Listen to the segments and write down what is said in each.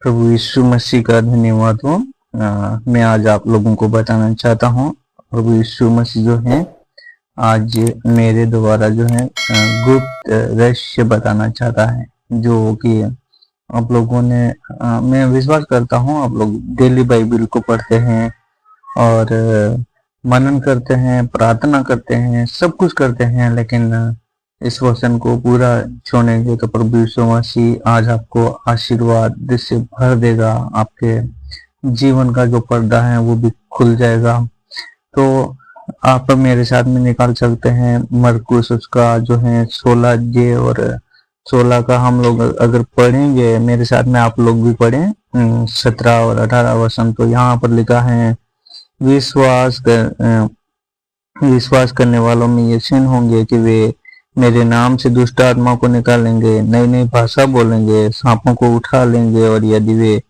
प्रभु यीशु मसीह का धन्यवाद हो। मैं आज आप लोगों को बताना चाहता हूँ, प्रभु यीशु मसीह जो है आज मेरे द्वारा जो है गुप्त रहस्य बताना चाहता है, जो कि आप लोगों ने मैं विश्वास करता हूँ आप लोग डेली बाइबल को पढ़ते हैं और मनन करते हैं, प्रार्थना करते हैं, सब कुछ करते हैं, लेकिन इस वचन को पूरा छोड़ेंगे तो प्रभु यीशु मसीह आज आपको आशीर्वाद से भर देगा। आपके जीवन का जो पर्दा है वो भी खुल जाएगा। तो आप मेरे साथ में निकाल सकते हैं मरकुस उसका जो है 16 अध्याय और 16 का हम लोग अगर पढ़ेंगे, मेरे साथ में आप लोग भी पढ़ें 17 और 18 वचन। तो यहाँ पर लिखा है विश्वास करने वालों में ये चिन्ह होंगे कि वे मेरे नाम से दुष्ट आत्मा को निकालेंगे, नई नई भाषा बोलेंगे, सांपों को उठा लेंगे, और यदि वे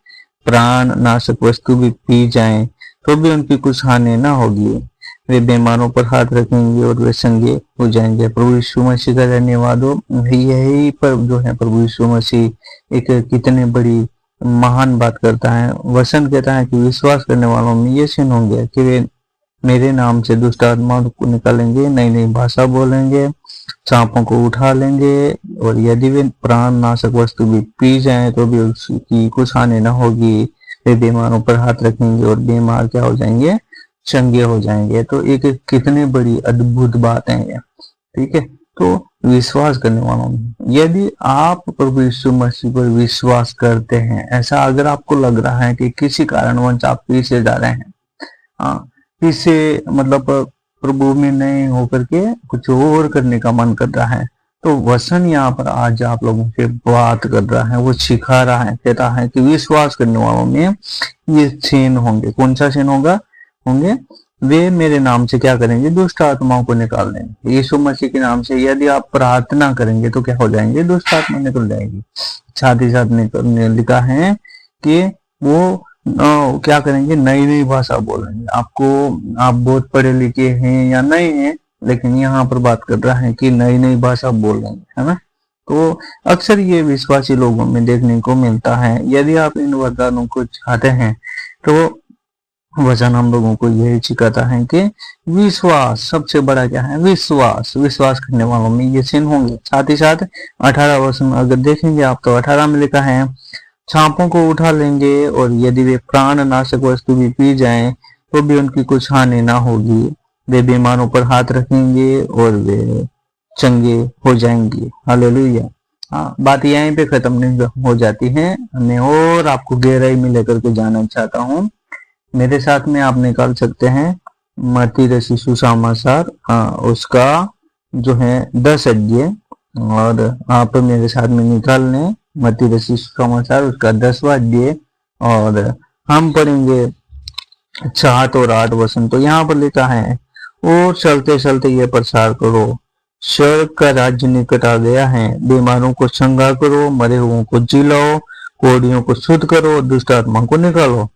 प्राण नाशक वस्तु भी पी जाएं तो भी उनकी कुछ हानि न होगी। वे बीमारों पर हाथ रखेंगे और वे चंगे हो जाएंगे। प्रभु यीशु मसीह का धन्यवाद हो। यही पर जो है प्रभु यीशु मसीह एक कितने बड़ी महान बात करता है। वचन कहता है कि विश्वास करने वालों में ये चिन्ह होंगे कि वे मेरे नाम से दुष्ट आत्मा को निकालेंगे, नई नई भाषा बोलेंगे, सांपों को उठा लेंगे, और यदि वे प्राण नाशक वस्तु भी पी जाएं तो भी उसकी कुछ हानि न होगी। वे बीमारों पर हाथ रखेंगे और बीमार क्या हो जाएंगे, चंगे हो जाएंगे। तो एक कितने बड़ी अद्भुत बात है ये, ठीक है। तो विश्वास करने वालों में, यदि आप प्रभु यीशु मसीह पर विश्वास करते हैं, ऐसा अगर आपको लग रहा है कि किसी कारणवश आप पीछे जा रहे हैं, पीछे मतलब प्रभु में नहीं होकर के कुछ और करने का मन कर रहा है, तो वचन यहाँ पर आज आप लोगों से बात कर रहा है, वो सिखा रहा है, कहता है कि विश्वास करने वालों में ये चिन्ह होंगे। कौन सा चिन्ह होंगे? वे मेरे नाम से क्या करेंगे, दुष्ट आत्माओं को निकाल देंगे। यीशु मसीह के नाम से यदि आप प्रार्थना करेंगे तो क्या हो जाएंगे, दुष्ट आत्मा निकल जाएगी। साथ ही साथ लिखा है कि वो क्या करेंगे, नई नई भाषा बोलेंगे। आप बहुत पढ़े लिखे हैं या नहीं है, लेकिन यहाँ पर बात कर रहा है कि नई नई भाषा बोलेंगे, है ना। तो अक्सर ये विश्वासी लोगों में देखने को मिलता है। यदि आप इन वरदानों को चाहते हैं तो वचन हम लोगों को यही सिखाता है कि विश्वास सबसे बड़ा क्या है, विश्वास करने वालों में ये चिन्ह होंगे। साथ ही साथ 18 वचन अगर देखेंगे आप तो 18 में लिखा है सांपों को उठा लेंगे, और यदि वे प्राण नाशक वस्तु भी पी जाएं तो भी उनकी कुछ हानि ना होगी। वे बीमारों पर हाथ रखेंगे और वे चंगे हो जाएंगे। हालेलुया। हाँ, बात यहीं पे खत्म नहीं हो जाती है, मैं और आपको गहराई में लेकर के जाना चाहता हूँ। मेरे साथ में आप निकाल सकते हैं मत्ती रचित सुसमाचार उसका जो है 10 अध्याय, और आप मेरे साथ में निकाल लें मत्ती रचित सुसमाचार उसका 10वां अध्याय, और हम पढ़ेंगे 7 और 8 वचन। तो यहाँ पर लिखा है, और चलते चलते ये प्रचार करो, स्वर्ग का राज्य निकट आ गया है। बीमारों को चंगा करो, मरे हुओं को जिलाओ, कोढ़ियों को शुद्ध करो, दुष्ट आत्मा को निकालो।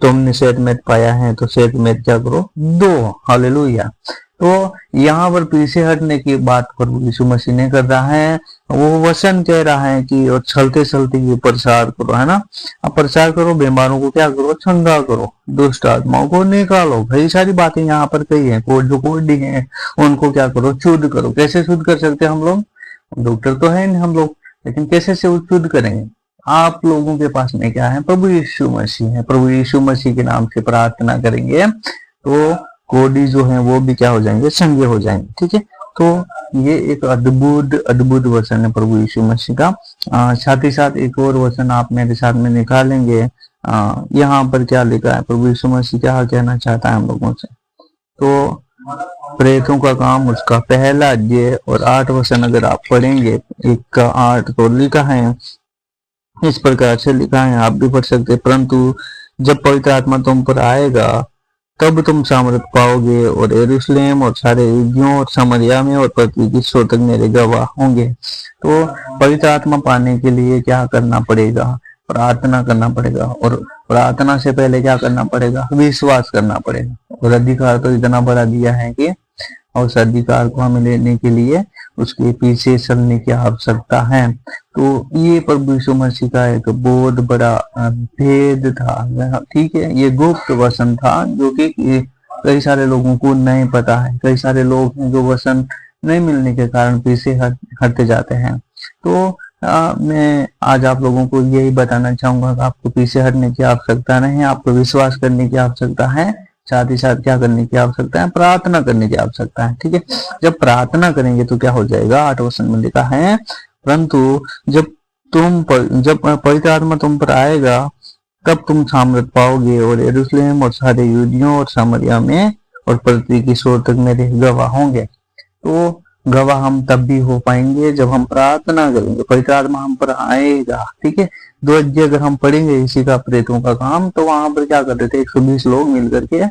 तुमने सेहतमंद पाया है तो सेहतमंद क्या करो, दो। हालेलुया। तो यहाँ पर पीछे हटने की बात प्रभु यीशु मसीह ने कर रहा है। वो वचन कह रहा है कि और चलते चलते ये प्रचार करो, है ना। अब प्रचार करो, बीमारों को क्या करो, चंगा करो, दुष्ट आत्माओं को निकालो। कई सारी बातें यहाँ पर कही है। जो कोढ़ी है उनको क्या करो, शुद्ध करो। कैसे शुद्ध कर सकते हैं हम लोग? डॉक्टर तो है नहीं हम लोग, लेकिन कैसे से शुद्ध करेंगे? आप लोगों के पास में क्या है, प्रभु यीशु मसीह है। प्रभु यीशु मसीह के नाम से प्रार्थना करेंगे तो कोढ़ी जो है वो भी क्या हो जाएंगे, चंगे हो जाएंगे। ठीक है। तो ये एक अद्भुत वचन है प्रभु यीशु मसीह का। साथ ही साथ एक और वचन आप मेरे साथ में निकालेंगे। यहाँ पर क्या लिखा है, प्रभु यीशु मसीह क्या कहना चाहता है हम लोगों से। तो प्रेतों का काम उसका 1 अध्याय और 8 वचन अगर आप पढ़ेंगे 1 का 8, तो लिखा है इस प्रकार से लिखा है, आप भी पढ़ सकते। परंतु जब पवित्र आत्मा तुम पर आएगा तब तुम सामर्थ पाओगे, और यरूशलेम और सारे यहूदियों और समरिया में और पृथ्वी की छोर तक मेरे गवाह होंगे। तो पवित्र आत्मा पाने के लिए क्या करना पड़ेगा, प्रार्थना करना पड़ेगा, और प्रार्थना से पहले क्या करना पड़ेगा, विश्वास करना पड़ेगा। और अधिकार तो इतना बड़ा दिया है कि अधिकार को हमें लेने के लिए उसके पीछे चलने की आवश्यकता है। तो ये प्रभु यीशु मसीह का एक बहुत बड़ा भेद था, ठीक है। ये गुप्त वचन था जो कि कई सारे लोगों को नहीं पता है। कई सारे लोग हैं जो वचन नहीं मिलने के कारण पीछे हटते जाते हैं। तो मैं आज आप लोगों को यही बताना चाहूंगा कि आपको पीछे हटने की आवश्यकता नहीं है, आपको विश्वास करने की आवश्यकता है। साथ ही साथ क्या करने की आवश्यकता है? प्रार्थना करने की आवश्यकता है, ठीक है। जब प्रार्थना करेंगे तो क्या हो जाएगा? 8 वचन में लिखा है, परंतु जब पवित्र आत्मा तुम पर आएगा तब तुम सामर्थ पाओगे और यरूशलेम और सारे यहूदियों और सामरिया में और पृथ्वी की छोर तक मेरे गवाह होंगे। तो गवाह हम तब भी हो पाएंगे जब हम प्रार्थना करेंगे, पवित्र आत्मा हम पर आएगा, ठीक है। 2 अध्याय अगर हम पढ़ेंगे इसी का प्रेतों का काम, तो वहां पर क्या कर रहे थे? 120 लोग मिलकर के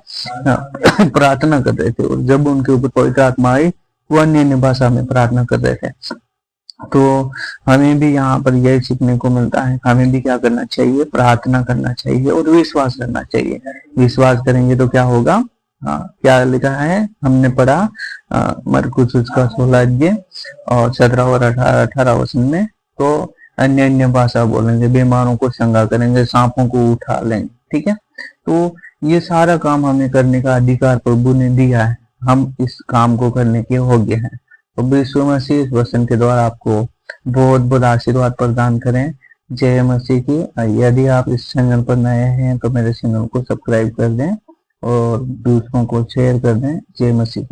प्रार्थना कर रहे थे, और जब उनके ऊपर पवित्र आत्मा आई वो अन्य भाषा में प्रार्थना कर रहे थे। तो हमें भी यहाँ पर यही सीखने को मिलता है, हमें भी क्या करना चाहिए? प्रार्थना करना चाहिए और विश्वास करना चाहिए। विश्वास करेंगे तो क्या होगा? क्या लिखा है? हमने पढ़ा मरकुस उसका 16 अध्याय और 17 और 18 वचन में, तो अन्य भाषा बोलेंगे, बीमारों को चंगा करेंगे, सांपों को उठा लेंगे, ठीक है। तो ये सारा काम हमें करने का अधिकार प्रभु ने दिया है, हम इस काम को करने के योग्य हैं। तो यीशु मसीह इस वचन के द्वारा आपको बहुत बहुत आशीर्वाद प्रदान करें। जय मसीह की। यदि आप इस चैनल पर नए हैं तो मेरे चैनल को सब्सक्राइब कर दें और दूसरों को शेयर कर दें। जय मसीह।